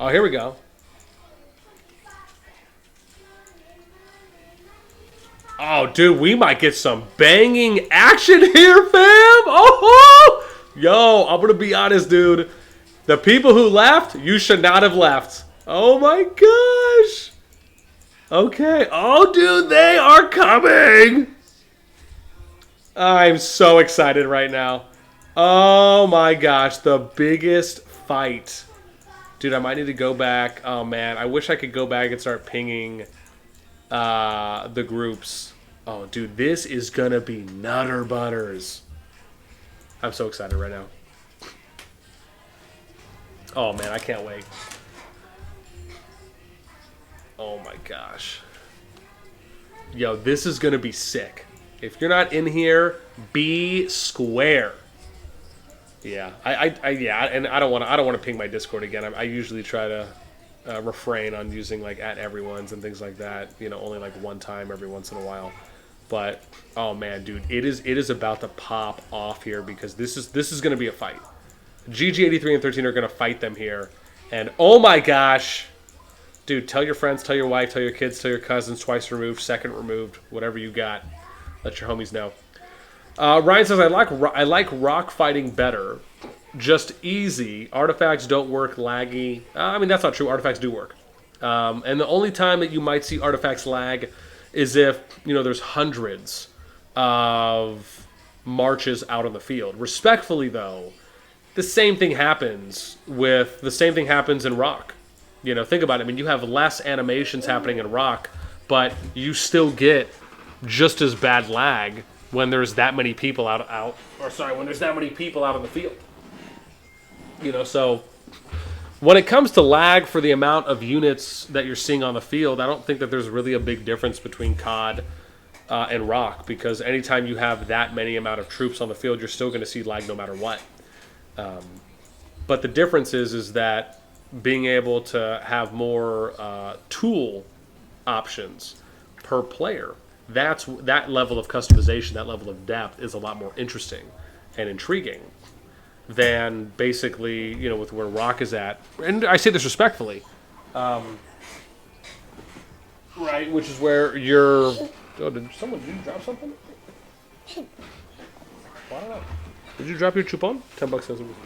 Oh, here we go. Oh, dude, we might get some banging action here, fam. Oh, yo, I'm gonna be honest, dude. The people who left, you should not have left. Oh my gosh. Okay. Oh, dude, they are coming. I'm so excited right now. Oh my gosh, the biggest fight. Dude, I might need to go back. Oh man, I wish I could go back and start pinging the groups. Oh, dude, this is gonna be nutter butters. I'm so excited right now. Oh man, I can't wait. Oh my gosh. Yo, this is gonna be sick. If you're not in here, be square. Yeah, yeah, and I don't want to ping my Discord again. I usually try to refrain on using like @everyone's and things like that. You know, only like one time every once in a while. But oh man, dude, it is about to pop off here because this is going to be a fight. GG83 and 13 are going to fight them here, and oh my gosh, dude, tell your friends, tell your wife, tell your kids, tell your cousins, twice removed, second removed, whatever you got. Let your homies know. Ryan says, I like rock fighting better. Just easy. Artifacts don't work laggy. I mean, that's not true. Artifacts do work. And the only time that you might see artifacts lag is if, you know, there's hundreds of marches out on the field. Respectfully, though, the same thing happens in rock. You know, think about it. I mean, you have less animations happening in rock, but you still get just as bad lag when there's that many people when there's that many people out on the field. You know, so when it comes to lag for the amount of units that you're seeing on the field, I don't think that there's really a big difference between CoD and rock, because anytime you have that many amount of troops on the field, you're still going to see lag no matter what. But the difference is that being able to have more tool options per player, that level of customization, that level of depth is a lot more interesting and intriguing than basically, you know, with where rock is at. And I say this respectfully, right, which is where you're... Oh, did you drop something? I don't know. Did you drop your coupon? $10 says it was...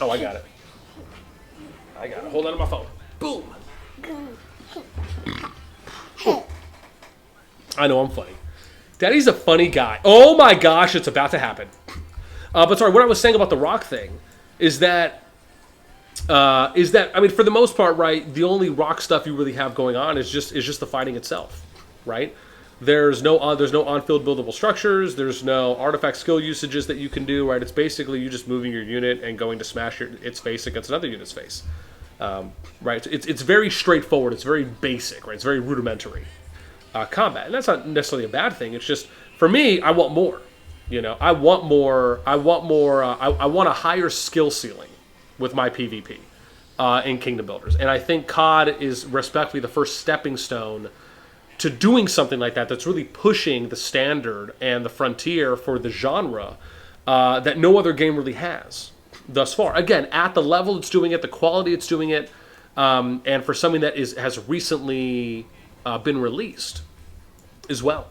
Oh, I got it. Hold on to my phone. Boom. I know I'm funny. Daddy's a funny guy. Oh my gosh, it's about to happen. But sorry, what I was saying about the rock thing is that I mean, for the most part, right, the only rock stuff you really have going on is just the fighting itself, right? There's no on-field buildable structures. There's no artifact skill usages that you can do, right? It's basically you just moving your unit and going to smash its face against another unit's face, right? It's very straightforward. It's very basic, right? It's very rudimentary combat, and that's not necessarily a bad thing. It's just, for me, I want more. You know, I want more. I want a higher skill ceiling with my PvP in Kingdom Builders, and I think CoD is respectfully the first stepping stone to doing something like that, that's really pushing the standard and the frontier for the genre that no other game really has thus far. Again, at the level it's doing it, the quality it's doing it, and for something that has recently been released as well.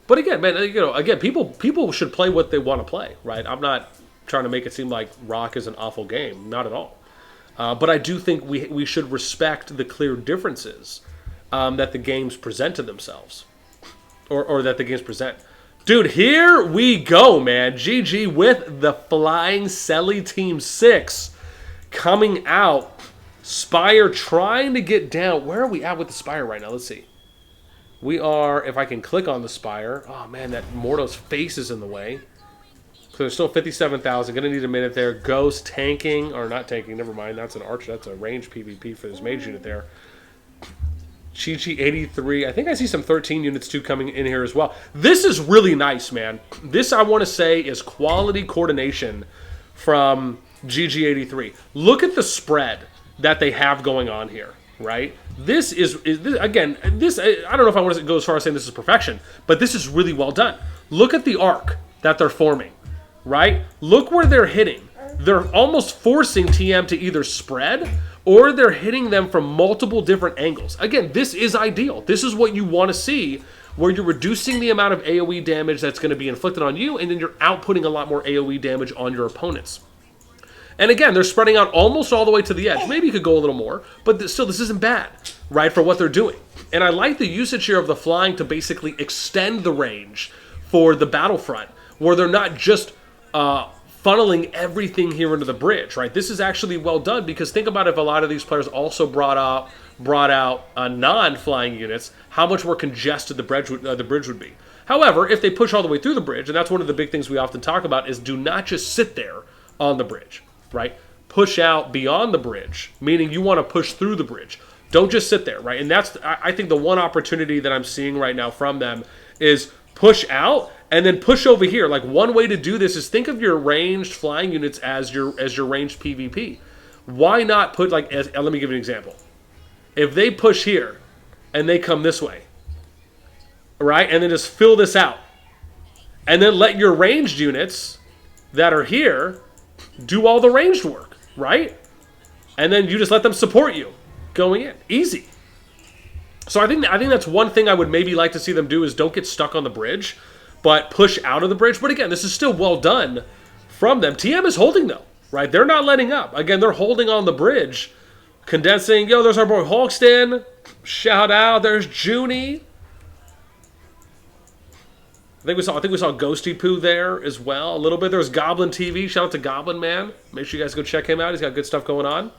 But again, man, you know, again, people should play what they want to play, right? I'm not trying to make it seem like rock is an awful game, not at all. But I do think we should respect the clear differences that the games present to themselves, or that the games present. Dude, here we go, man. GG with the Flying Selly Team 6 coming out. Spire trying to get down. Where are we at with the Spire right now? Let's see. We are, if I can click on the Spire. Oh, man, that Morto's face is in the way. So there's still 57,000. Gonna need a minute there. Ghost tanking, or not tanking, never mind. That's an archer. That's a range PvP for this mage unit there. GG83. I think I see some 13 units too coming in here as well. This is really nice, man. This, I want to say, is quality coordination from GG83. Look at the spread that they have going on here, right? This is again, this, I don't know if I want to go as far as saying this is perfection, but this is really well done. Look at the arc that they're forming, right? Look where they're hitting. They're almost forcing TM to either spread or they're hitting them from multiple different angles. Again, this is ideal. This is what you want to see, where you're reducing the amount of AoE damage that's going to be inflicted on you, and then you're outputting a lot more AoE damage on your opponents. And again, they're spreading out almost all the way to the edge. Maybe you could go a little more, but still, this isn't bad, right, for what they're doing. And I like the usage here of the flying to basically extend the range for the battlefront, where they're not just funneling everything here into the bridge, right? This is actually well done, because think about if a lot of these players also brought out non-flying units, how much more congested the bridge would be. However, if they push all the way through the bridge, and that's one of the big things we often talk about, is do not just sit there on the bridge, right? Push out beyond the bridge, meaning you want to push through the bridge. Don't just sit there, right? And that's, I think, the one opportunity that I'm seeing right now from them is push out and then push over here. Like, one way to do this is think of your ranged flying units as your ranged PvP. Why not put, like, let me give you an example. If they push here and they come this way, right, and then just fill this out, and then let your ranged units that are here do all the ranged work, right? And then you just let them support you going in. Easy. So I think that's one thing I would maybe like to see them do, is don't get stuck on the bridge, but push out of the bridge. But again, this is still well done from them. TM is holding, though, right? They're not letting up. Again, they're holding on the bridge, condensing. Yo, there's our boy Hulkston. Shout out. There's Junie. I think we saw Ghosty Poo there as well a little bit. There's Goblin TV. Shout out to Goblin Man. Make sure you guys go check him out. He's got good stuff going on.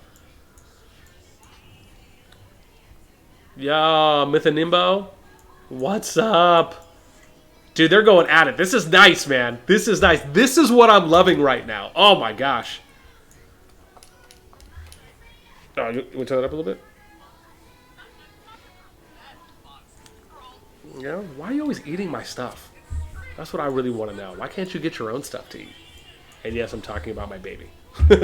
Yeah, Mythanimbo. What's up? Dude, they're going at it. This is nice, man. This is nice. This is what I'm loving right now. Oh my gosh. Oh, you want to turn that up a little bit? Yeah. Why are you always eating my stuff? That's what I really want to know. Why can't you get your own stuff to eat? And yes, I'm talking about my baby. What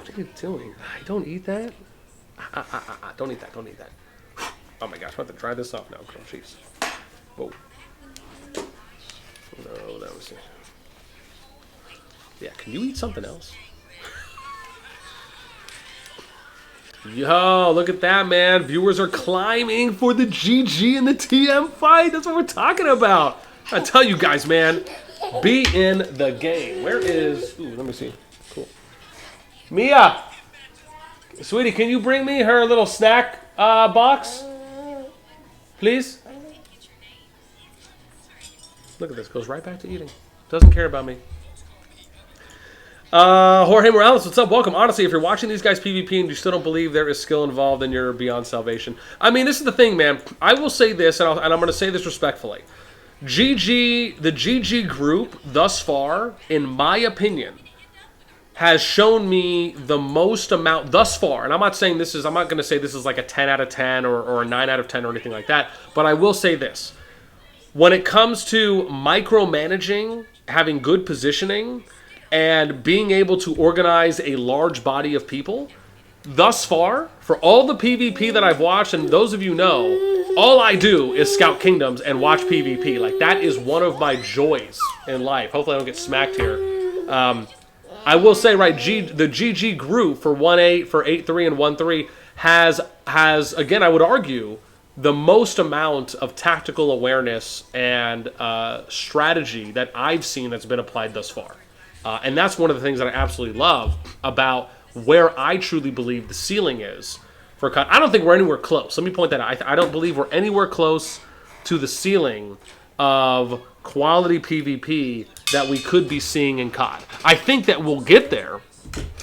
are you doing? Don't eat that. Don't eat that. Don't eat that. Oh my gosh, I'm about to try this off now. Oh, jeez. Whoa. No, that was it. Yeah, can you eat something else? Yo, look at that, man. Viewers are climbing for the GG and the TM fight. That's what we're talking about. I tell you guys, man, be in the game. Where is... Ooh, let me see. Cool. Mia! Sweetie, can you bring me her little snack box? Please? Look at this. Goes right back to eating. Doesn't care about me. Jorge Morales, what's up? Welcome. Honestly, if you're watching these guys PvP and you still don't believe there is skill involved, then you're beyond salvation. I mean, this is the thing, man. I will say this, and I'm going to say this respectfully. The GG group, thus far, in my opinion, has shown me the most amount thus far. And I'm not saying this is, I'm not going to say this is like a 10 out of 10 or a 9 out of 10 or anything like that. But I will say this. When it comes to micromanaging, having good positioning, and being able to organize a large body of people, thus far, for all the PvP that I've watched, and those of you know, all I do is scout kingdoms and watch PvP. Like, that is one of my joys in life. Hopefully I don't get smacked here. I will say, right, the GG group for 1-8, for 8-3, and 1-3 has, again, I would argue, the most amount of tactical awareness and strategy that I've seen that's been applied thus far. And that's one of the things that I absolutely love about where I truly believe the ceiling is for CoD. I don't think we're anywhere close. Let me point that out. I don't believe we're anywhere close to the ceiling of quality PvP that we could be seeing in CoD. I think that we'll get there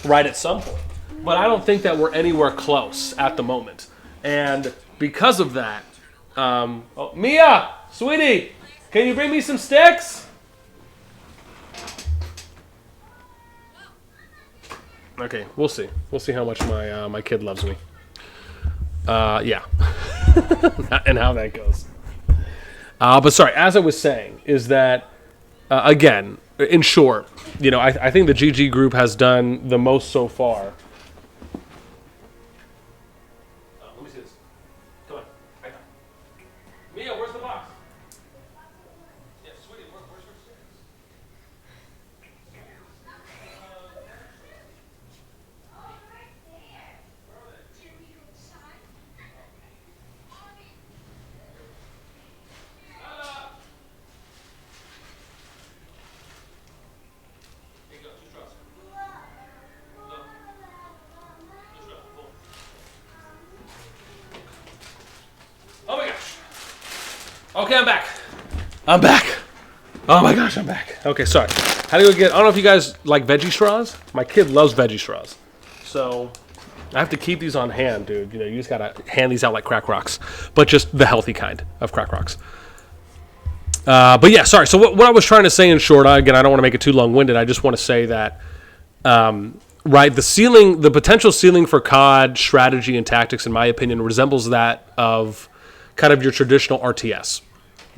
right at some point. But I don't think that we're anywhere close at the moment. And because of that, oh, Mia, sweetie, can you bring me some sticks? Okay, we'll see. We'll see how much my kid loves me. Yeah, and how that goes. But sorry, as I was saying, is that again, in short, you know, I think the GG group has done the most so far. Let me see this. Come on. Okay, I'm back. I'm back. Oh my gosh, I'm back. Okay, sorry. How do you get? I don't know if you guys like veggie straws. My kid loves veggie straws, so I have to keep these on hand, dude. You know, you just gotta hand these out like crack rocks, but just the healthy kind of crack rocks. But yeah, sorry. So what I was trying to say in short, again, I don't want to make it too long-winded. I just want to say that, right, the potential ceiling for COD strategy and tactics, in my opinion, resembles that of kind of your traditional RTS.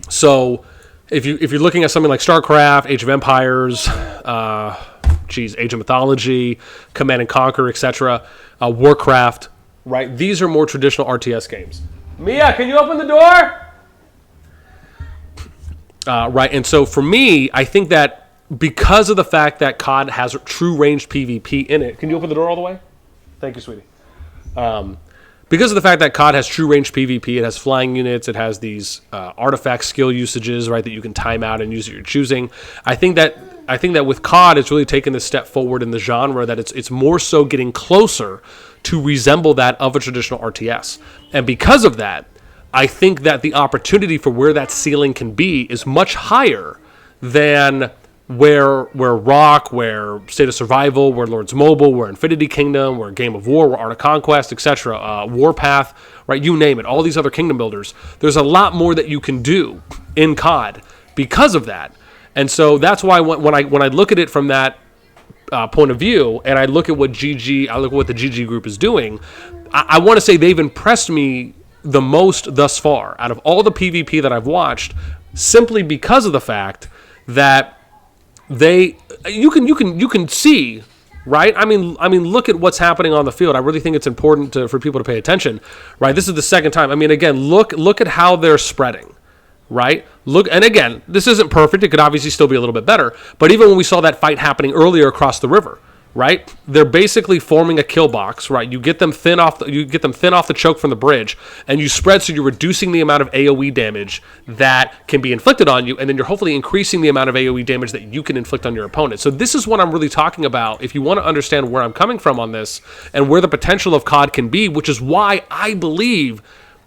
So if you're looking at something like StarCraft, Age of Empires, Age of Mythology, Command and Conquer, etc., Warcraft, right? These are more traditional RTS games. Mia, can you open the door? Right, and so for me, I think that because of the fact that COD has true ranged PvP in it, can you open the door all the way? Thank you, sweetie. Because of the fact that COD has true ranged PvP, it has flying units, it has these artifact skill usages, right, that you can time out and use at your choosing. I think that with COD, it's really taken this step forward in the genre that it's more so getting closer to resemble that of a traditional RTS, and because of that, I think that the opportunity for where that ceiling can be is much higher than where Rock, where State of Survival, where Lords Mobile, where Infinity Kingdom, where Game of War, where Art of Conquest, etc., Warpath, right? You name it. All these other kingdom builders. There's a lot more that you can do in COD because of that, and so that's why when I look at it from that point of view, and I look at what the GG group is doing, I want to say they've impressed me the most thus far out of all the PvP that I've watched, simply because of the fact that you can see, right? I mean, look at what's happening on the field. I really think it's important for people to pay attention, right? This is the second time. I mean, again, look at how they're spreading, right? Look, and again, this isn't perfect. It could obviously still be a little bit better, but even when we saw that fight happening earlier across the river, right? They're basically forming a kill box, right? You get them thin off the choke from the bridge, and you spread, so you're reducing the amount of AoE damage that can be inflicted on you, and then you're hopefully increasing the amount of AoE damage that you can inflict on your opponent. So this is what I'm really talking about if you want to understand where I'm coming from on this and where the potential of COD can be, which is why I believe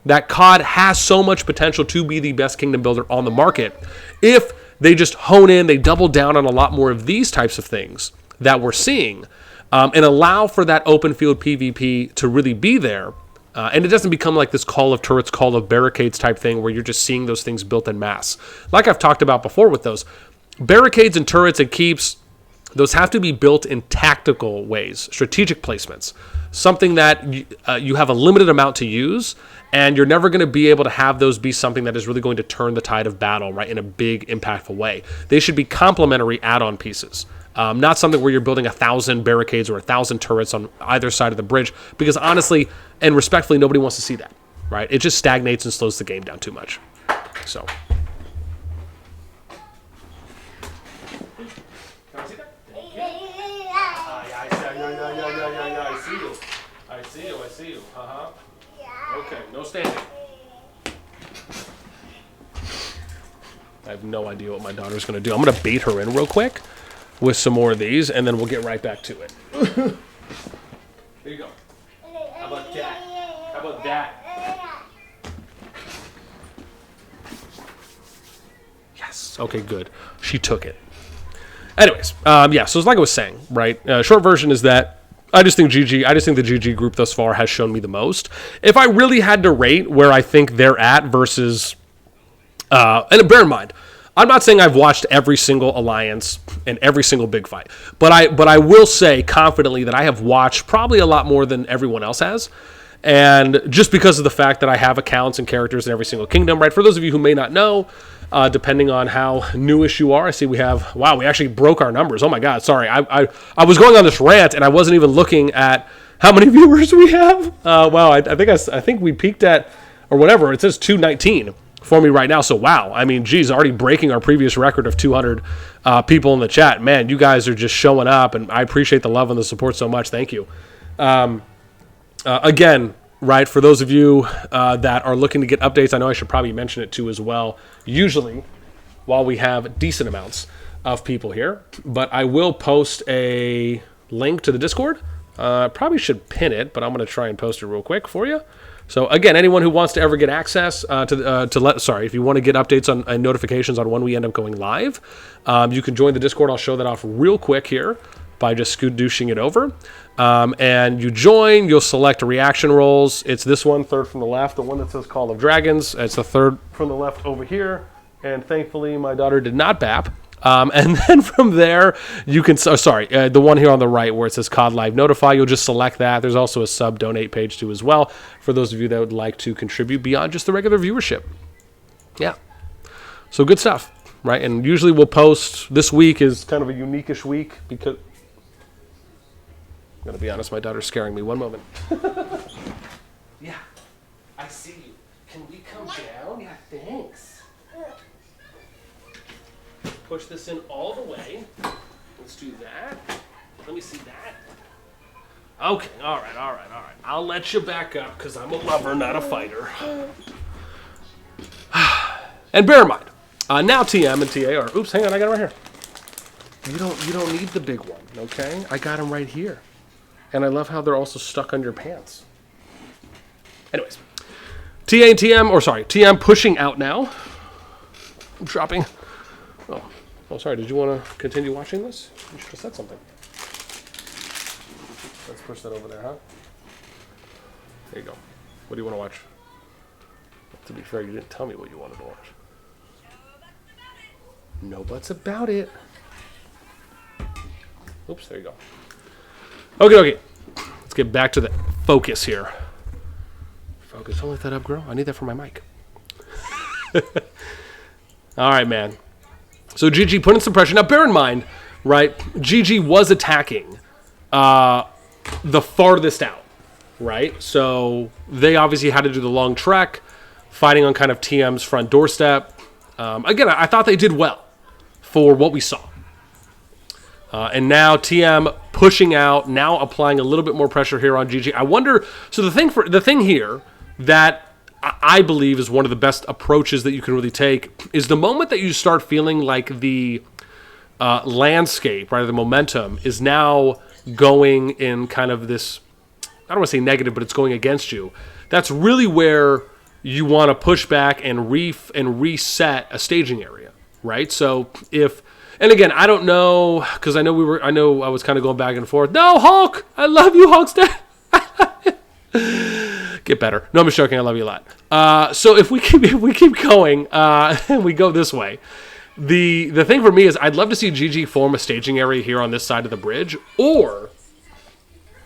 that COD has so much potential to be the best kingdom builder on the market if they just hone in, they double down on a lot more of these types of things that we're seeing, and allow for that open field PvP to really be there. And it doesn't become like this Call of Turrets, Call of Barricades type thing where you're just seeing those things built en masse. Like I've talked about before with those, barricades and turrets and keeps, those have to be built in tactical ways, strategic placements, something that you have a limited amount to use, and you're never going to be able to have those be something that is really going to turn the tide of battle, right, in a big, impactful way. They should be complementary add-on pieces. Not something where you're building 1,000 barricades or 1,000 turrets on either side of the bridge, because honestly and respectfully, nobody wants to see that, right? It just stagnates and slows the game down too much. So. Can I see that? I see you. Okay, no standing. I have no idea what my daughter's going to do. I'm going to bait her in real quick with some more of these, and then we'll get right back to it. Here you go. How about that? How about that? Yes. Okay, good. She took it. Anyways, yeah, so like I was saying, right? Short version is that I just think the GG group thus far has shown me the most. If I really had to rate where I think they're at versus... and bear in mind, I'm not saying I've watched every single alliance and every single big fight, but I will say confidently that I have watched probably a lot more than everyone else has, and just because of the fact that I have accounts and characters in every single kingdom, right? For those of you who may not know, depending on how newish you are, I see we have, wow, we actually broke our numbers. Oh my God, sorry. I was going on this rant and I wasn't even looking at how many viewers we have. Wow, I think we peaked at, or whatever, it says 219. For me right now, so wow, I mean, geez, already breaking our previous record of 200 people in the chat. Man, you guys are just showing up, and I appreciate the love and the support so much. Thank you. Again, right, for those of you that are looking to get updates, I know I should probably mention it too as well, usually while we have decent amounts of people here, but I will post a link to the Discord. Probably should pin it, but I'm going to try and post it real quick for you. So again, anyone who wants to ever get access if you want to get updates on and notifications on when we end up going live, you can join the Discord. I'll show that off real quick here by just scoot-douching it over. And you join, you'll select reaction roles. It's this one, third from the left, the one that says Call of Dragons. It's the third from the left over here. And thankfully, my daughter did not bap. And then from there, you can, the one here on the right where it says COD Live Notify, you'll just select that. There's also a sub donate page too as well for those of you that would like to contribute beyond just the regular viewership. Yeah. So good stuff, right? And usually we'll post, this week is kind of a unique-ish week because, I'm going to be honest, my daughter's scaring me. One moment. Yeah, I see you. Can we come down? Yeah, thanks. Push this in all the way. Let's do that. Let me see that. Okay, all right. I'll let you back up because I'm a lover, not a fighter. And bear in mind, now TM and TA are, oops, hang on, I got it right here. You don't need the big one, okay? I got them right here. And I love how they're also stuck on your pants. Anyways, TA and TM, TM pushing out now. I'm dropping. Oh, sorry, did you want to continue watching this? You should have said something. Let's push that over there, huh? There you go. What do you want to watch? To be fair, you didn't tell me what you wanted to watch. No buts about it. Oops, there you go. Okay. Let's get back to the focus here. Focus, don't let that up, girl. I need that for my mic. All right, man. So GG put in some pressure. Now, bear in mind, right, GG was attacking the farthest out, right? So they obviously had to do the long trek, fighting on kind of TM's front doorstep. Again, I thought they did well for what we saw. And now TM pushing out, now applying a little bit more pressure here on GG. I wonder, so the thing here that I believe is one of the best approaches that you can really take is the moment that you start feeling like the landscape, right, the momentum is now going in kind of this, I don't want to say negative, but it's going against you. That's really where you want to push back and reset a staging area, right? So and again, I don't know, because I know I was kind of going back and forth. No, Hulk! I love you, Hulk's dead! Get better. No, I'm just joking. I love you a lot. So if we keep going and we go this way, the thing for me is I'd love to see GG form a staging area here on this side of the bridge, or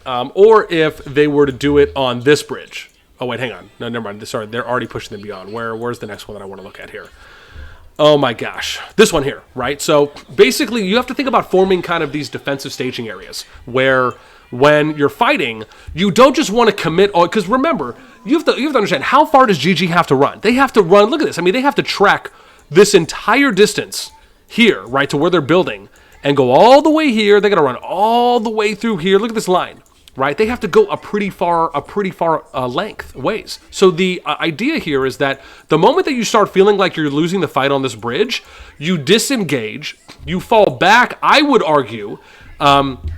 if they were to do it on this bridge. Oh wait, hang on. No, never mind. Sorry, they're already pushing them beyond. Where's the next one that I want to look at here? Oh my gosh, this one here, right? So basically, you have to think about forming kind of these defensive staging areas where, when you're fighting, you don't just want to commit all, because remember, you have to understand, how far does GG have to run? They have to run, look at this, I mean, they have to trek this entire distance here, right, to where they're building, and go all the way here. They got to run all the way through here. Look at this line, right? They have to go a pretty far length ways. So the idea here is that the moment that you start feeling like you're losing the fight on this bridge, you disengage, you fall back. I would argue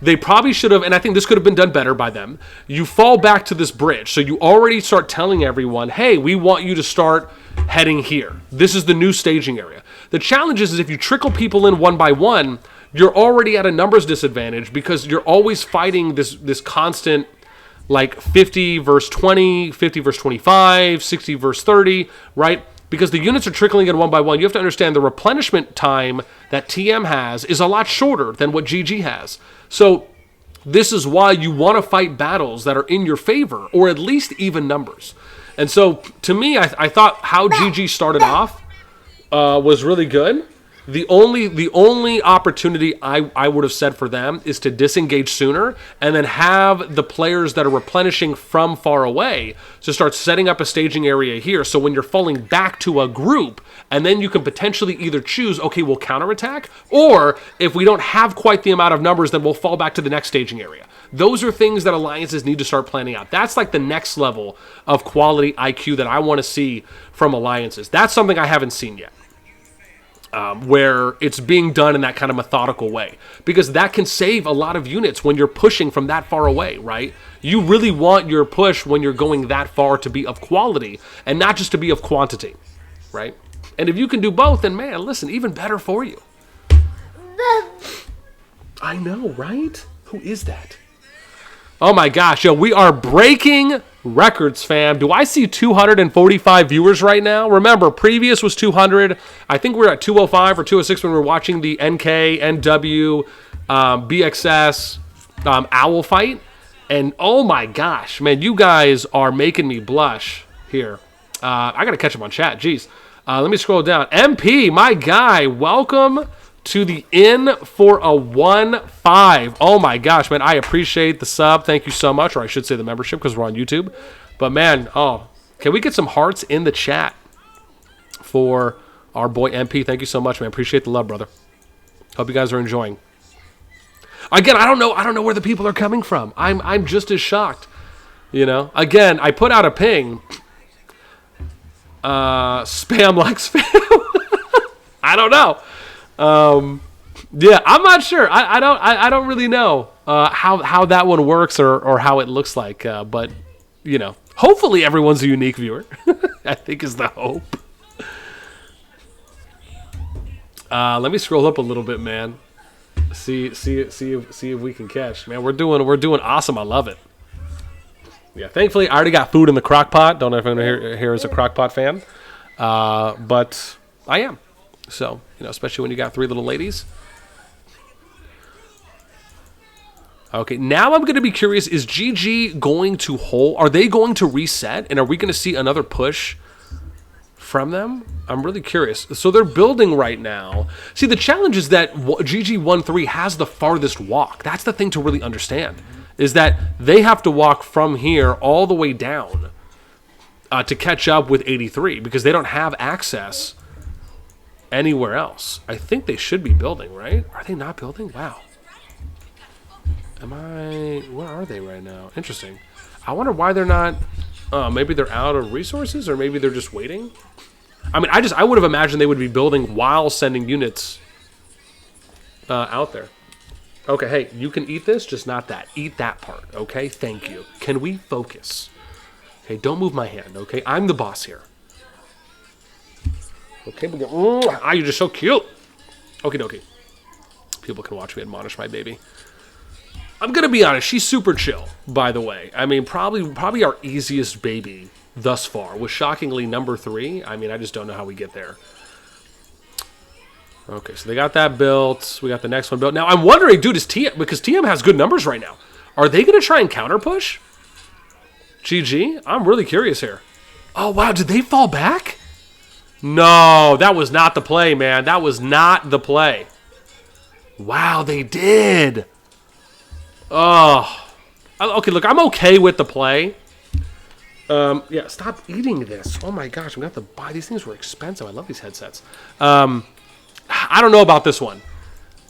they probably should have, and I think this could have been done better by them. You fall back to this bridge. So you already start telling everyone, hey, we want you to start heading here. This is the new staging area. The challenge is if you trickle people in one by one, you're already at a numbers disadvantage because you're always fighting this constant, like 50 versus 20, 50 versus 25, 60 versus 30, right? Because the units are trickling in one by one. You have to understand the replenishment time that TM has is a lot shorter than what GG has. So this is why you want to fight battles that are in your favor, or at least even numbers. And so to me, I thought how GG started off was really good. The only opportunity I would have said for them is to disengage sooner and then have the players that are replenishing from far away to start setting up a staging area here. So when you're falling back to a group, and then you can potentially either choose, okay, we'll counterattack, or if we don't have quite the amount of numbers, then we'll fall back to the next staging area. Those are things that alliances need to start planning out. That's like the next level of quality IQ that I want to see from alliances. That's something I haven't seen yet. where it's being done in that kind of methodical way, because that can save a lot of units when you're pushing from that far away, right? You really want your push when you're going that far to be of quality and not just to be of quantity, right? And if you can do both, then man, listen, even better for you. I know, right? Who is that? Oh my gosh, yo, we are breaking records, fam. Do I see 245 viewers right now? Remember, previous was 200. I think we're at 205 or 206 when we were watching the NK, NW, BXS, Owl fight. And oh my gosh, man, you guys are making me blush here. I got to catch up on chat, jeez. Let me scroll down. MP, my guy, welcome to the in for a 1-5. Oh my gosh, man, I appreciate the sub. Thank you so much, or I should say the membership because we're on YouTube. But man, oh, can we get some hearts in the chat for our boy MP? Thank you so much, man. Appreciate the love, brother. Hope you guys are enjoying. Again, I don't know where the people are coming from. I'm just as shocked. You know, again, I put out a ping. Spam like spam. I don't know. Yeah, I'm not sure. I don't really know how that one works or how it looks like. But you know, hopefully everyone's a unique viewer. I think is the hope. Let me scroll up a little bit, man. See if we can catch. Man, we're doing awesome. I love it. Yeah, thankfully I already got food in the crock pot. Don't know if anyone here is a crock pot fan, but I am. So, you know, especially when you got three little ladies. Okay, now I'm going to be curious, is GG going to hold? Are they going to reset? And are we going to see another push from them? I'm really curious. So they're building right now. See, the challenge is that GG13 has the farthest walk. That's the thing to really understand, is that they have to walk from here all the way down to catch up with 83 because they don't have access anywhere else. I think they should be building, right? Are they not building? Wow. Where are they right now? Interesting. I wonder why they're not, maybe they're out of resources or maybe they're just waiting. I mean, I would have imagined they would be building while sending units out there. Okay, hey, you can eat this, just not that. Eat that part, okay? Thank you. Can we focus? Okay, don't move my hand, okay? I'm the boss here. Okay, you're just so cute. Okie dokie. People can watch me admonish my baby. I'm gonna be honest, she's super chill, by the way. I mean, probably our easiest baby thus far was shockingly number 3. I mean, I just don't know how we get there. Okay, so they got that built. We got the next one built. Now, I'm wondering, dude, is TM, because TM has good numbers right now, are they gonna try and counter push? GG? I'm really curious here. Oh, wow, did they fall back? No, that was not the play, man. That was not the play. Wow, they did. Oh. Okay, look, I'm okay with the play. Yeah, stop eating this. Oh my gosh, I'm going to have to buy. These things were expensive. I love these headsets. I don't know about this one.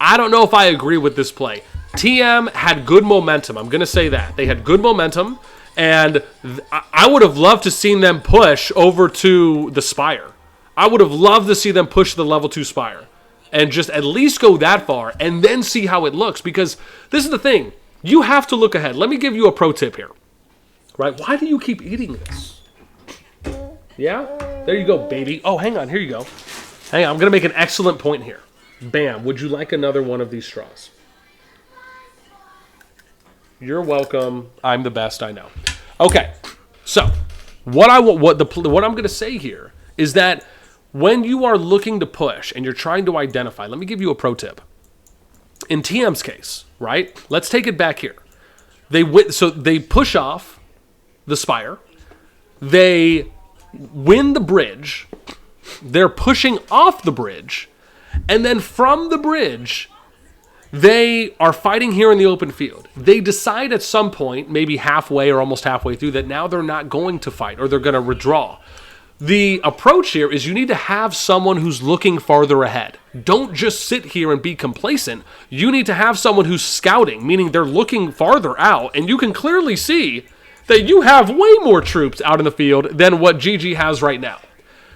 I don't know if I agree with this play. TM had good momentum. I'm going to say that. They had good momentum, and I would have loved to seen them push over to the Spire. I would have loved to see them push the level 2 Spire and just at least go that far and then see how it looks, because this is the thing. You have to look ahead. Let me give you a pro tip here. Right? Why do you keep eating this? Yeah? There you go, baby. Oh, hang on. Here you go. Hang on. I'm going to make an excellent point here. Bam. Would you like another one of these straws? You're welcome. I'm the best, I know. Okay. So, what I'm going to say here is that when you are looking to push and you're trying to identify, let me give you a pro tip. In TM's case, right? Let's take it back here. So they push off the Spire. They win the bridge. They're pushing off the bridge. And then from the bridge, they are fighting here in the open field. They decide at some point, maybe halfway or almost halfway through, that now they're not going to fight or they're going to withdraw. The approach here is you need to have someone who's looking farther ahead. Don't just sit here and be complacent. You need to have someone who's scouting, meaning they're looking farther out, and you can clearly see that you have way more troops out in the field than what GG has right now.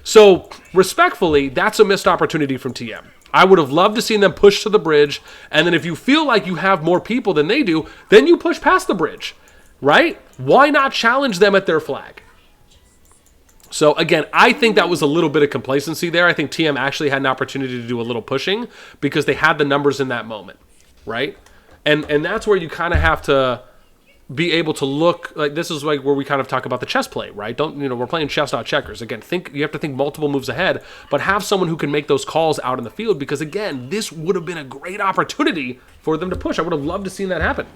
So, respectfully, that's a missed opportunity from TM. I would have loved to seen them push to the bridge, and then if you feel like you have more people than they do, then you push past the bridge, right? Why not challenge them at their flag? So, again, I think that was a little bit of complacency there. I think TM actually had an opportunity to do a little pushing because they had the numbers in that moment, right? And that's where you kind of have to be able to look like this is like where we kind of talk about the chess play, right? We're playing chess, not checkers. Again, you have to think multiple moves ahead, but have someone who can make those calls out in the field because, again, this would have been a great opportunity for them to push. I would have loved to seen that happen.